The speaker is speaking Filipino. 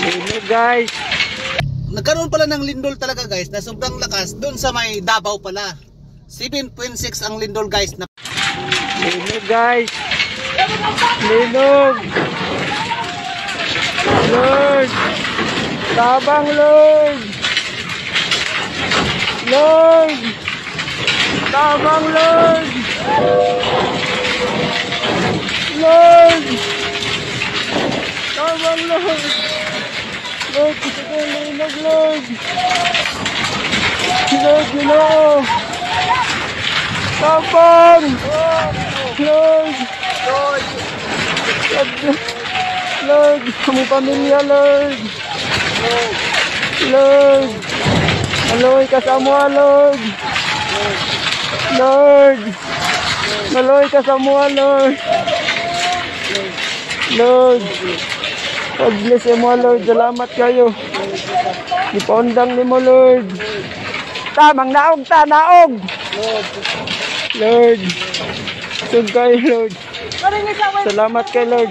Hello guys. Nagkaroon pala ng lindol talaga guys na sobrang lakas doon sa may Davao pala. 7.6 ang lindol guys na. Hello guys. Linog. Lord. Tabang Lord. Lord. Tabang Lord. Lord. Tabang Lord. Lord, gusto ko linog Lord. Lord, Ginoo. Tabang. Lord. Lord, kami pamilya Lord. Lord. Maloy ka sa mua Lord. Lord. Maloy ka sa mua Lord. Lord. God bless mo Lord. Salamat kayo. Ipaundang ni mo Lord. Tamang naog ta, naog. Lord. Sug kayo Lord. Salamat kay Lord.